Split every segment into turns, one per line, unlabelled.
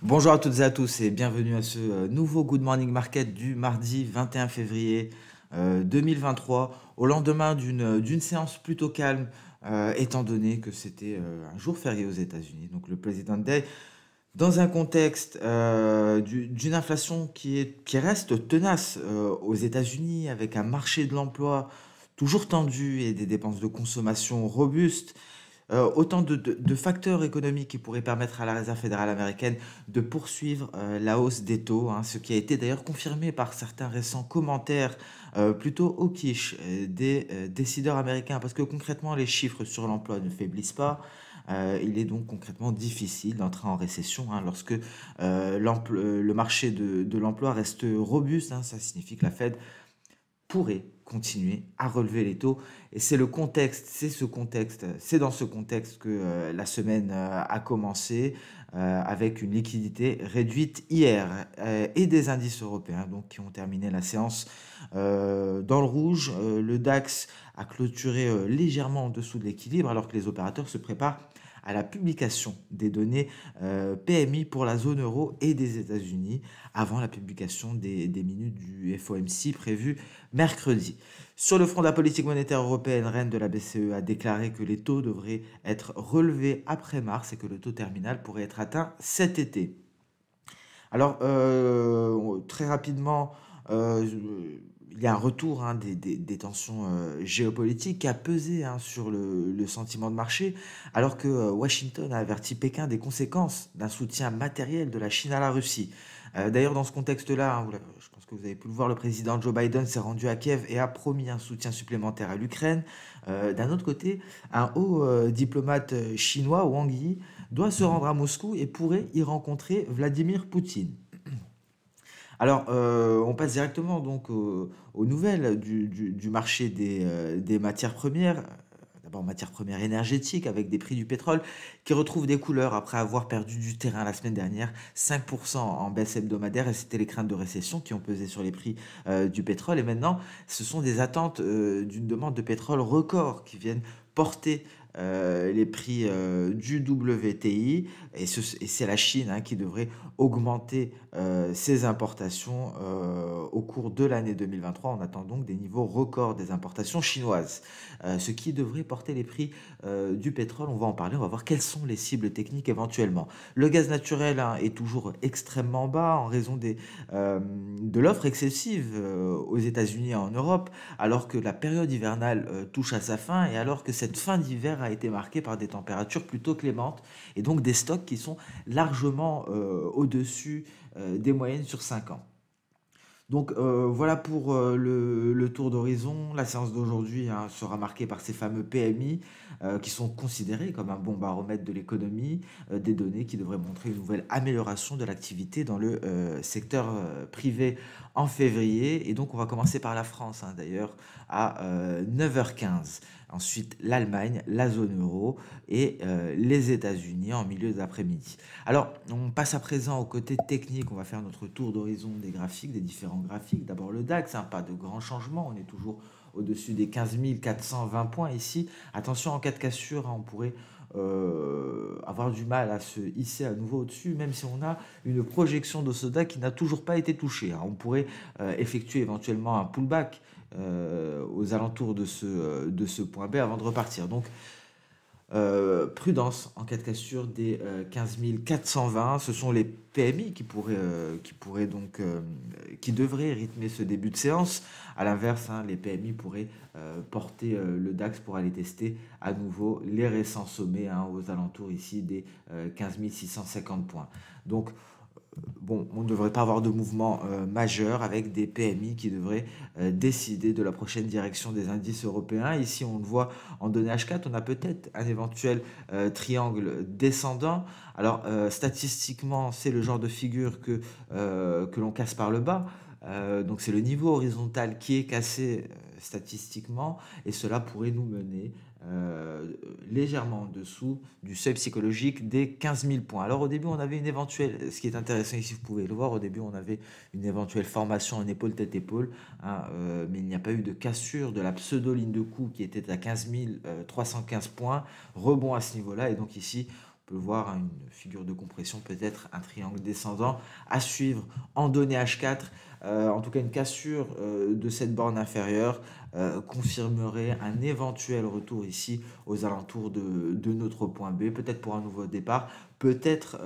Bonjour à toutes et à tous et bienvenue à ce nouveau Good Morning Market du mardi 21 février 2023, au lendemain d'une séance plutôt calme, étant donné que c'était un jour férié aux États-Unis, donc le President Day, dans un contexte d'une inflation qui reste tenace aux États-Unis, avec un marché de l'emploi toujours tendu et des dépenses de consommation robustes. Autant de facteurs économiques qui pourraient permettre à la Réserve fédérale américaine de poursuivre la hausse des taux, hein, ce qui a été d'ailleurs confirmé par certains récents commentaires plutôt hawkish des décideurs américains, parce que concrètement les chiffres sur l'emploi ne faiblissent pas. Il est donc concrètement difficile d'entrer en récession, hein, lorsque le marché de l'emploi reste robuste, hein. Ça signifie que la Fed pourrait continuer à relever les taux. Et c'est le contexte, c'est dans ce contexte que la semaine a commencé, avec une liquidité réduite hier, et des indices européens donc, qui ont terminé la séance dans le rouge. Le DAX a clôturé légèrement en dessous de l'équilibre, alors que les opérateurs se préparent à la publication des données PMI pour la zone euro et des États-Unis, avant la publication des minutes du FOMC prévue mercredi. Sur le front de la politique monétaire européenne, Rennes de la BCE a déclaré que les taux devraient être relevés après mars et que le taux terminal pourrait être atteint cet été. Alors, très rapidement, euh, il y a un retour, hein, des tensions géopolitiques qui a pesé, hein, sur le sentiment de marché, alors que Washington a averti Pékin des conséquences d'un soutien matériel de la Chine à la Russie. D'ailleurs, dans ce contexte-là, hein, je pense que vous avez pu le voir, le président Joe Biden s'est rendu à Kiev et a promis un soutien supplémentaire à l'Ukraine. D'un autre côté, un haut diplomate chinois, Wang Yi, doit se rendre à Moscou et pourrait y rencontrer Vladimir Poutine. Alors, on passe directement donc aux nouvelles du marché des matières premières. D'abord, matières premières énergétiques, avec des prix du pétrole qui retrouvent des couleurs après avoir perdu du terrain la semaine dernière, 5% en baisse hebdomadaire, et c'était les craintes de récession qui ont pesé sur les prix du pétrole. Et maintenant, ce sont des attentes d'une demande de pétrole record qui viennent porter les prix du WTI, et c'est la Chine, hein, qui devrait augmenter ses importations au cours de l'année 2023. On attend donc des niveaux records des importations chinoises, ce qui devrait porter les prix du pétrole. On va en parler, on va voir quelles sont les cibles techniques éventuellement. Le gaz naturel, hein, est toujours extrêmement bas en raison de l'offre excessive aux États-Unis et en Europe, alors que la période hivernale touche à sa fin, et alors que cette fin d'hiver a été marquée par des températures plutôt clémentes, et donc des stocks qui sont largement au-dessus des moyennes sur 5 ans. Donc voilà pour le tour d'horizon. La séance d'aujourd'hui, hein, sera marquée par ces fameux PMI qui sont considérés comme un bon baromètre de l'économie, des données qui devraient montrer une nouvelle amélioration de l'activité dans le secteur privé en février. Et donc on va commencer par la France, hein, d'ailleurs, à 9h15. Ensuite l'Allemagne, la zone euro et les États-Unis en milieu d'après-midi. Alors, on passe à présent au côté technique. On va faire notre tour d'horizon des graphiques, des différents graphiques. D'abord le DAX, hein, pas de grands changements. On est toujours au-dessus des 15 420 points ici. Attention, en cas de cassure, hein, on pourrait avoir du mal à se hisser à nouveau au-dessus, même si on a une projection de ce DAX qui n'a toujours pas été touchée, hein. On pourrait effectuer éventuellement un pullback aux alentours de ce point B avant de repartir. Donc, prudence en cas de cassure des 15 420. Ce sont les PMI qui pourraient donc qui devraient rythmer ce début de séance. À l'inverse, hein, les PMI pourraient porter le DAX pour aller tester à nouveau les récents sommets, hein, aux alentours ici des 15 650 points. Donc bon, on ne devrait pas avoir de mouvement majeur, avec des PMI qui devraient décider de la prochaine direction des indices européens. Ici, on le voit en données H4, on a peut-être un éventuel triangle descendant. Alors, statistiquement, c'est le genre de figure que l'on casse par le bas. Donc c'est le niveau horizontal qui est cassé statistiquement, et cela pourrait nous mener légèrement en dessous du seuil psychologique des 15 000 points. Alors au début on avait une éventuelle, ce qui est intéressant ici, vous pouvez le voir, au début on avait une éventuelle formation en épaule tête épaule, hein, mais il n'y a pas eu de cassure de la pseudo ligne de coup qui était à 15 315 points, rebond à ce niveau là, et donc ici On peut le voir, hein, une figure de compression, peut-être un triangle descendant à suivre en données H4. En tout cas, une cassure de cette borne inférieure confirmerait un éventuel retour ici aux alentours de notre point B, peut-être pour un nouveau départ, peut-être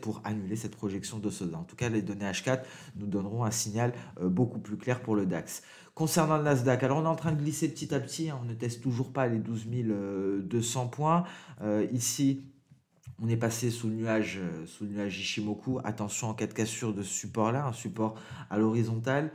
pour annuler cette projection de Soda. En tout cas, les données H4 nous donneront un signal beaucoup plus clair pour le DAX. Concernant le Nasdaq, alors on est en train de glisser petit à petit, hein, on ne teste toujours pas les 12 200 points. Ici, on est passé sous le nuage Ishimoku. Attention en cas de cassure de ce support-là, un support à l'horizontale.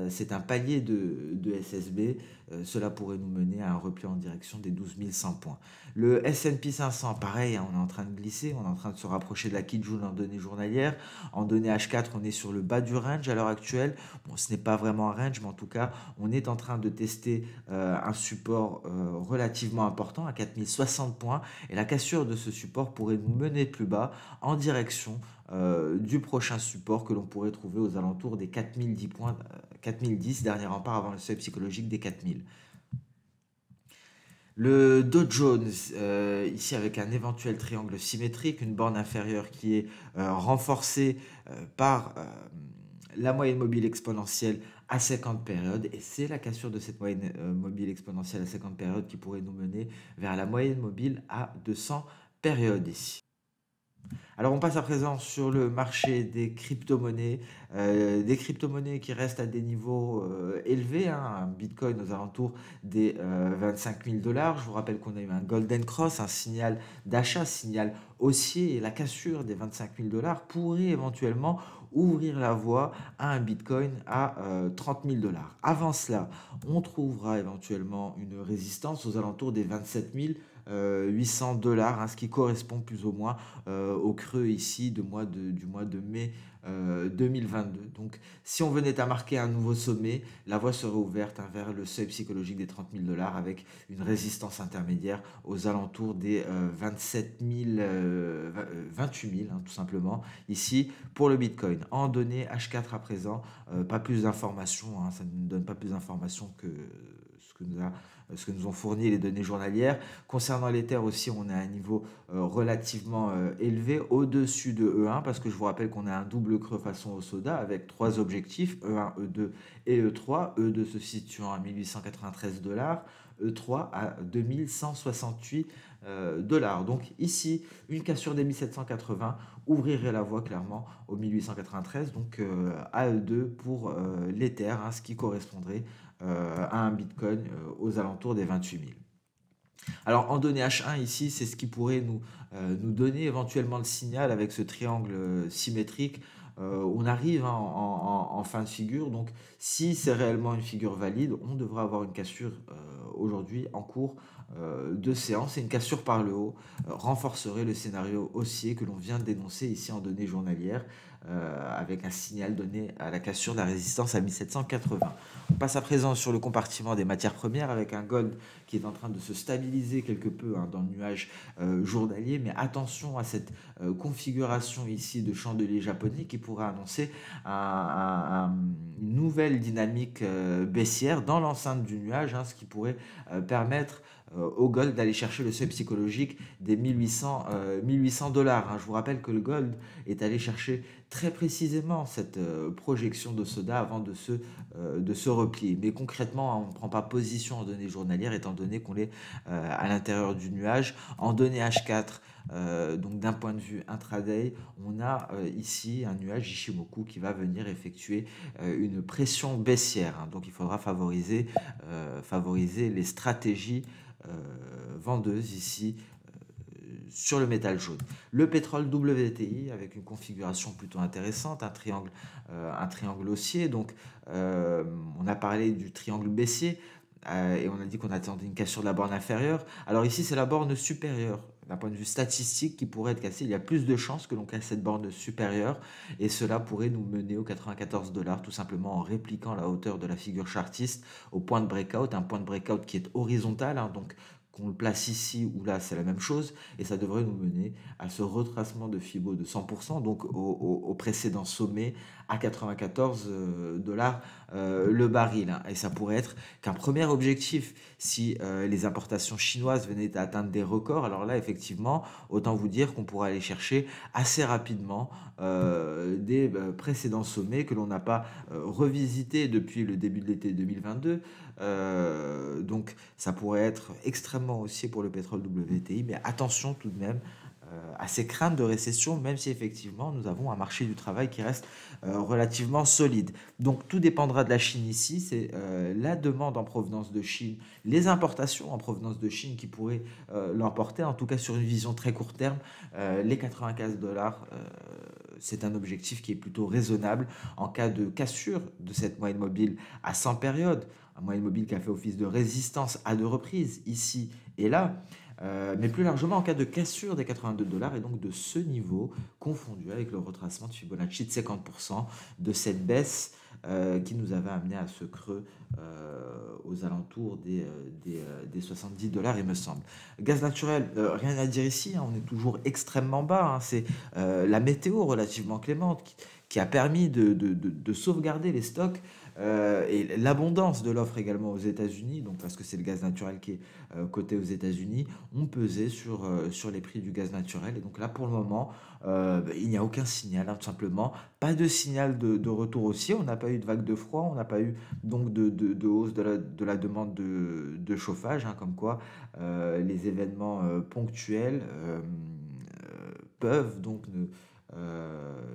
C'est un palier de SSB. Cela pourrait nous mener à un repli en direction des 12 100 points. Le S&P 500, pareil, hein, on est en train de glisser, on est en train de se rapprocher de la Kijun en données journalières. En données H4, on est sur le bas du range à l'heure actuelle. Bon, ce n'est pas vraiment un range, mais en tout cas, on est en train de tester un support relativement important à 4060 points. Et la cassure de ce support pourrait nous mener plus bas en direction du prochain support que l'on pourrait trouver aux alentours des 4010 points, 4010, dernier rempart avant le seuil psychologique des 4000. Le Dow Jones, ici avec un éventuel triangle symétrique, une borne inférieure qui est renforcée par la moyenne mobile exponentielle à 50 périodes, et c'est la cassure de cette moyenne mobile exponentielle à 50 périodes qui pourrait nous mener vers la moyenne mobile à 200 périodes ici. Alors on passe à présent sur le marché des crypto-monnaies, qui restent à des niveaux élevés, hein, un Bitcoin aux alentours des 25 000 dollars. Je vous rappelle qu'on a eu un Golden Cross, un signal d'achat, signal haussier, et la cassure des 25 000 dollars pourrait éventuellement ouvrir la voie à un Bitcoin à 30 000 dollars. Avant cela, on trouvera éventuellement une résistance aux alentours des 27 800 dollars, hein, ce qui correspond plus ou moins au creux ici du mois de mai 2022. Donc si on venait à marquer un nouveau sommet, la voie serait ouverte, hein, vers le seuil psychologique des 30 000 dollars avec une résistance intermédiaire aux alentours des 27 000, 28 000, hein, tout simplement, ici pour le Bitcoin. En données H4 à présent, pas plus d'informations, hein, ça ne nous donne pas plus d'informations que ce que nous ont fourni les données journalières. Concernant l'Ether aussi, on est à un niveau relativement élevé, au-dessus de E1, parce que je vous rappelle qu'on a un double creux façon au soda avec trois objectifs, E1, E2 et E3. E2 se situant à 1893 dollars, E3 à 2168 dollars. Donc ici, une cassure des 1780 ouvrirait la voie clairement aux 1893, donc à E2 pour l'Ether, hein, ce qui correspondrait à un Bitcoin aux alentours des 28 000. Alors en données H1 ici, c'est ce qui pourrait nous donner éventuellement le signal avec ce triangle symétrique. On arrive, hein, en fin de figure, donc si c'est réellement une figure valide, on devra avoir une cassure aujourd'hui en cours de séance, et une cassure par le haut renforcerait le scénario haussier que l'on vient de dénoncer ici en données journalières, avec un signal donné à la cassure de la résistance à 1780. On passe à présent sur le compartiment des matières premières avec un gold qui est en train de se stabiliser quelque peu, hein, dans le nuage journalier, mais attention à cette configuration ici de chandelier japonais qui pourrait annoncer une nouvelle dynamique baissière dans l'enceinte du nuage, hein, ce qui pourrait permettre au gold d'aller chercher le seuil psychologique des 1800 dollars. Hein. Je vous rappelle que le gold est allé chercher très précisément cette projection de soda avant de se replier. Mais concrètement, hein, on ne prend pas position en données journalières étant donné qu'on est à l'intérieur du nuage. En données H4, donc d'un point de vue intraday, on a ici un nuage Ishimoku qui va venir effectuer une pression baissière. Hein. Donc il faudra favoriser les stratégies vendeuses ici sur le métal jaune. Le pétrole WTI avec une configuration plutôt intéressante, un triangle haussier. Donc on a parlé du triangle baissier et on a dit qu'on attendait une cassure de la borne inférieure. Alors ici c'est la borne supérieure. D'un point de vue statistique qui pourrait être cassée, il y a plus de chances que l'on casse cette borne supérieure, et cela pourrait nous mener aux 94 dollars tout simplement en répliquant la hauteur de la figure chartiste au point de breakout, un point de breakout qui est horizontal, hein, donc qu'on le place ici ou là, c'est la même chose, et ça devrait nous mener à ce retracement de Fibo de 100%, donc au précédent sommet à 94 dollars le baril, hein. Et ça pourrait être qu'un premier objectif si les importations chinoises venaient à atteindre des records. Alors là, effectivement, autant vous dire qu'on pourrait aller chercher assez rapidement des précédents sommets que l'on n'a pas revisités depuis le début de l'été 2022. Donc ça pourrait être extrêmement haussier pour le pétrole WTI, mais attention tout de même à ces craintes de récession, même si effectivement nous avons un marché du travail qui reste relativement solide. Donc tout dépendra de la Chine ici, c'est la demande en provenance de Chine, les importations en provenance de Chine qui pourraient l'emporter, en tout cas sur une vision très court terme, les 95 dollars. C'est un objectif qui est plutôt raisonnable en cas de cassure de cette moyenne mobile à 100 périodes, un moyenne mobile qui a fait office de résistance à deux reprises, ici et là. Mais plus largement en cas de cassure des 82 dollars et donc de ce niveau confondu avec le retracement de Fibonacci de 50% de cette baisse qui nous avait amené à ce creux aux alentours des 70 dollars, il me semble. Gaz naturel, rien à dire ici, hein, on est toujours extrêmement bas, hein, c'est la météo relativement clémente qui a permis de sauvegarder les stocks et l'abondance de l'offre également aux États-Unis, donc parce que c'est le gaz naturel qui est coté aux États-Unis, ont pesé sur les prix du gaz naturel. Et donc là, pour le moment, il n'y a aucun signal, hein, tout simplement. Pas de signal de retour aussi. On n'a pas eu de vague de froid, on n'a pas eu donc de hausse de la demande de chauffage, hein, comme quoi les événements ponctuels peuvent donc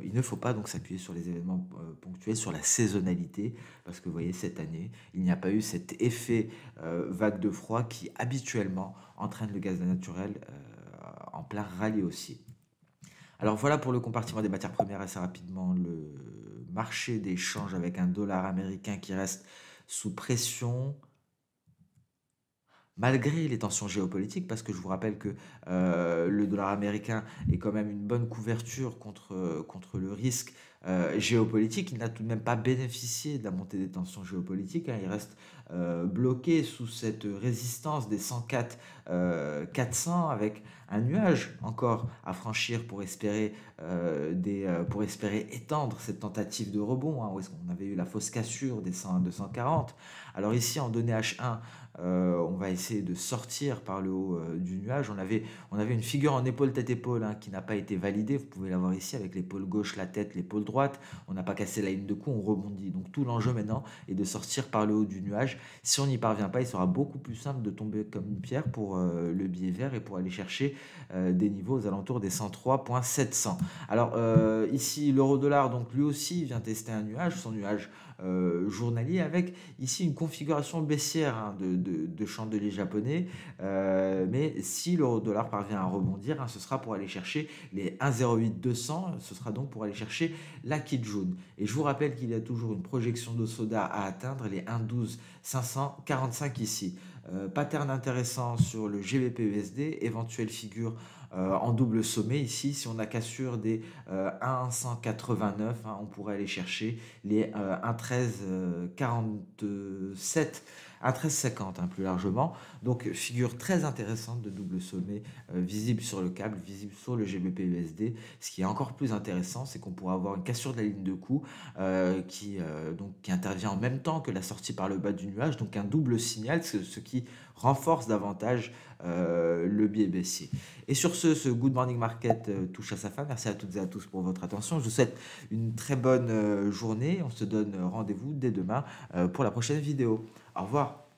il ne faut pas donc s'appuyer sur les événements ponctuels, sur la saisonnalité, parce que vous voyez, cette année, il n'y a pas eu cet effet vague de froid qui habituellement entraîne le gaz naturel en plein rallye haussier. Alors voilà pour le compartiment des matières premières assez rapidement, le marché des changes avec un dollar américain qui reste sous pression, malgré les tensions géopolitiques, parce que je vous rappelle que le dollar américain est quand même une bonne couverture contre le risque géopolitique. Il n'a tout de même pas bénéficié de la montée des tensions géopolitiques, hein. Il reste bloqué sous cette résistance des 104 400 avec un nuage encore à franchir pour espérer étendre cette tentative de rebond, hein, où est-ce qu'on avait eu la fausse cassure des 100 à 240. Alors ici, en données H1, on va essayer de sortir par le haut du nuage. On avait une figure en épaule tête-épaule, hein, qui n'a pas été validée. Vous pouvez la voir ici avec l'épaule gauche, la tête, l'épaule droite. On n'a pas cassé la ligne de coup, on rebondit. Donc tout l'enjeu maintenant est de sortir par le haut du nuage. Si on n'y parvient pas, il sera beaucoup plus simple de tomber comme une pierre pour le billet vert et pour aller chercher des niveaux aux alentours des 103,700. Alors ici, l'euro-dollar, donc lui aussi vient tester un nuage, son nuage journalier, avec ici une configuration baissière, hein, de chandelier japonais. Mais si l'euro-dollar parvient à rebondir, hein, ce sera pour aller chercher les 1,08 ce sera donc pour aller chercher la Kijun. Et je vous rappelle qu'il y a toujours une projection de soda à atteindre, les 1,12 545 ici. Pattern intéressant sur le GBP-USD, éventuelle figure en double sommet ici. Si on a cassure des 1,189, hein, on pourrait aller chercher les 1,1347, 1,1350, hein, plus largement. Donc figure très intéressante de double sommet visible sur le câble, visible sur le GBP-USD. Ce qui est encore plus intéressant, c'est qu'on pourra avoir une cassure de la ligne de coup qui intervient en même temps que la sortie par le bas du nuage, donc un double signal, ce qui renforce davantage le biais baissier. Et sur ce Good Morning Market touche à sa fin. Merci à toutes et à tous pour votre attention. Je vous souhaite une très bonne journée. On se donne rendez-vous dès demain pour la prochaine vidéo. Au revoir.